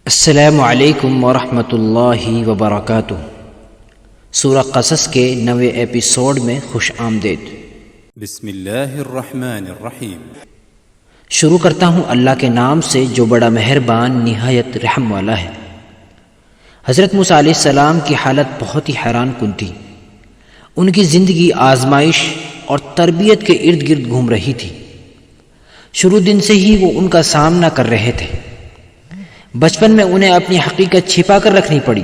السلام علیکم ورحمۃ اللہ وبرکاتہ۔ سورہ قصص کے 9ویں ایپیسوڈ میں خوش آمدید۔ بسم اللہ الرحمن الرحیم۔ شروع کرتا ہوں اللہ کے نام سے جو بڑا مہربان نہایت رحم والا ہے۔ حضرت موسیٰ علیہ السلام کی حالت بہت ہی حیران کن تھی۔ ان کی زندگی آزمائش اور تربیت کے ارد گرد گھوم رہی تھی۔ شروع دن سے ہی وہ ان کا سامنا کر رہے تھے۔ بچپن میں انہیں اپنی حقیقت چھپا کر رکھنی پڑی۔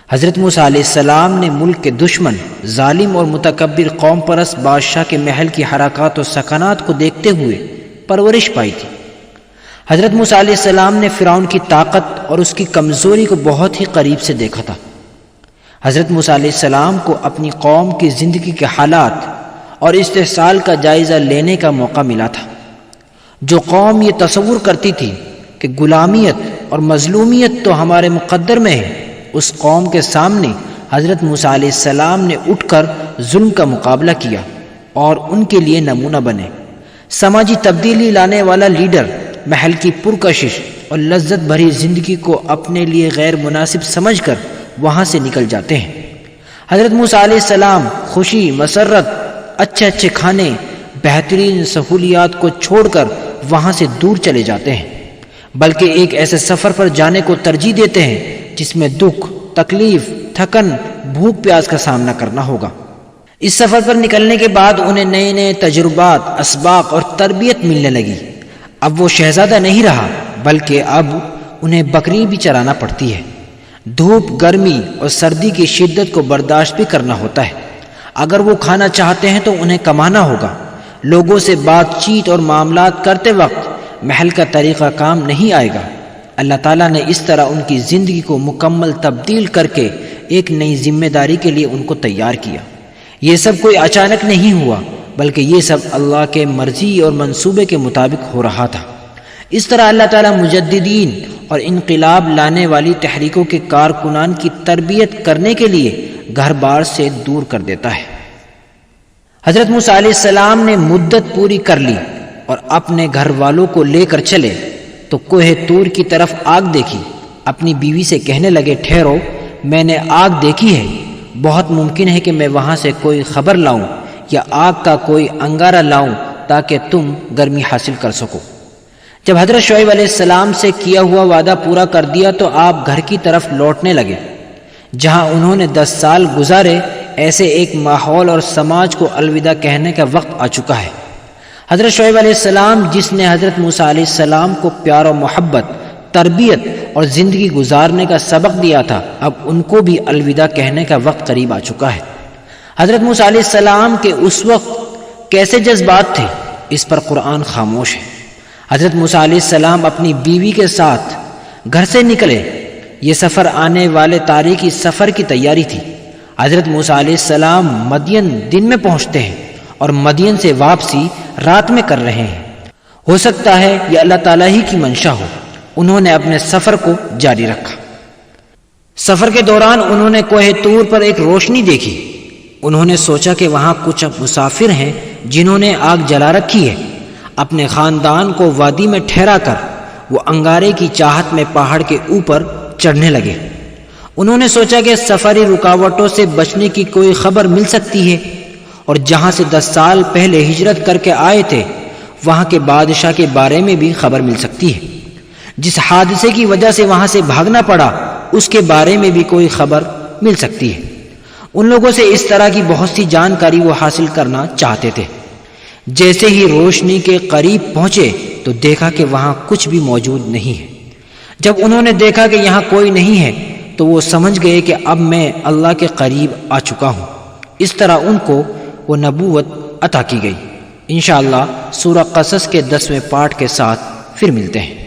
حضرت موسیٰ علیہ السلام نے ملک کے دشمن، ظالم اور متکبر قوم پرست بادشاہ کے محل کی حرکات و سکنات کو دیکھتے ہوئے پرورش پائی تھی۔ حضرت موسیٰ علیہ السلام نے فرعون کی طاقت اور اس کی کمزوری کو بہت ہی قریب سے دیکھا تھا۔ حضرت موسیٰ علیہ السلام کو اپنی قوم کی زندگی کے حالات اور استحصال کا جائزہ لینے کا موقع ملا تھا۔ جو قوم یہ تصور کرتی تھی کہ غلامیت اور مظلومیت تو ہمارے مقدر میں ہے، اس قوم کے سامنے حضرت موسیٰ علیہ السلام نے اٹھ کر ظلم کا مقابلہ کیا اور ان کے لیے نمونہ بنے۔ سماجی تبدیلی لانے والا لیڈر محل کی پرکشش اور لذت بھری زندگی کو اپنے لیے غیر مناسب سمجھ کر وہاں سے نکل جاتے ہیں۔ حضرت موسیٰ علیہ السلام خوشی، مسرت، اچھے کھانے، بہترین سہولیات کو چھوڑ کر وہاں سے دور چلے جاتے ہیں، بلکہ ایک ایسے سفر پر جانے کو ترجیح دیتے ہیں جس میں دکھ، تکلیف، تھکن، بھوک پیاس کا سامنا کرنا ہوگا۔ اس سفر پر نکلنے کے بعد انہیں نئے نئے تجربات، اسباق اور تربیت ملنے لگی۔ اب وہ شہزادہ نہیں رہا، بلکہ اب انہیں بکری بھی چرانا پڑتی ہے۔ دھوپ، گرمی اور سردی کی شدت کو برداشت بھی کرنا ہوتا ہے۔ اگر وہ کھانا چاہتے ہیں تو انہیں کمانا ہوگا۔ لوگوں سے بات چیت اور معاملات کرتے وقت محل کا طریقہ کام نہیں آئے گا۔ اللہ تعالیٰ نے اس طرح ان کی زندگی کو مکمل تبدیل کر کے ایک نئی ذمہ داری کے لیے ان کو تیار کیا۔ یہ سب کوئی اچانک نہیں ہوا، بلکہ یہ سب اللہ کے مرضی اور منصوبے کے مطابق ہو رہا تھا۔ اس طرح اللہ تعالیٰ مجددین اور انقلاب لانے والی تحریکوں کے کارکنان کی تربیت کرنے کے لیے گھر بار سے دور کر دیتا ہے۔ حضرت موسیٰ علیہ السلام نے مدت پوری کر لی اور اپنے گھر والوں کو لے کر چلے تو کوہ طور کی طرف آگ دیکھی۔ اپنی بیوی سے کہنے لگے، ٹھہرو، میں نے آگ دیکھی ہے، بہت ممکن ہے کہ میں وہاں سے کوئی خبر لاؤں یا آگ کا کوئی انگارہ لاؤں تاکہ تم گرمی حاصل کر سکو۔ جب حضرت شعیب علیہ السلام سے کیا ہوا وعدہ پورا کر دیا تو آپ گھر کی طرف لوٹنے لگے جہاں انہوں نے 10 سال گزارے۔ ایسے ایک ماحول اور سماج کو الوداع کہنے کا وقت آ چکا ہے۔ حضرت شعیب علیہ السلام، جس نے حضرت موسیٰ علیہ السلام کو پیار و محبت، تربیت اور زندگی گزارنے کا سبق دیا تھا، اب ان کو بھی الوداع کہنے کا وقت قریب آ چکا ہے۔ حضرت موسیٰ علیہ السلام کے اس وقت کیسے جذبات تھے، اس پر قرآن خاموش ہے۔ حضرت موسیٰ علیہ السلام اپنی بیوی کے ساتھ گھر سے نکلے۔ یہ سفر آنے والے تاریخی سفر کی تیاری تھی۔ حضرت موسیٰ علیہ السلام مدین دن میں پہنچتے ہیں اور مدین سے واپسی رات میں کر رہے ہیں۔ ہو سکتا ہے یہ اللہ تعالیٰ ہی کی منشا ہو۔ انہوں نے اپنے سفر کو جاری رکھا۔ سفر کے دوران انہوں نے کوہ طور پر ایک روشنی دیکھی۔ انہوں نے سوچا کہ وہاں کچھ مسافر ہیں جنہوں نے آگ جلا رکھی ہے۔ اپنے خاندان کو وادی میں ٹھہرا کر وہ انگارے کی چاہت میں پہاڑ کے اوپر چڑھنے لگے۔ انہوں نے سوچا کہ سفری رکاوٹوں سے بچنے کی کوئی خبر مل سکتی ہے، اور جہاں سے 10 سال پہلے ہجرت کر کے آئے تھے وہاں کے بادشاہ کے بارے میں بھی خبر مل سکتی ہے۔ جس حادثے کی وجہ سے وہاں سے بھاگنا پڑا اس کے بارے میں بھی کوئی خبر مل سکتی ہے۔ ان لوگوں سے اس طرح کی بہت سی جانکاری وہ حاصل کرنا چاہتے تھے۔ جیسے ہی روشنی کے قریب پہنچے تو دیکھا کہ وہاں کچھ بھی موجود نہیں ہے۔ جب انہوں نے دیکھا کہ یہاں کوئی نہیں ہے تو وہ سمجھ گئے کہ اب میں اللہ کے قریب آ چکا ہوں۔ اس طرح ان کو وہ نبوت عطا کی گئی۔ انشاءاللہ سورہ قصص کے 10ویں پارٹ کے ساتھ پھر ملتے ہیں۔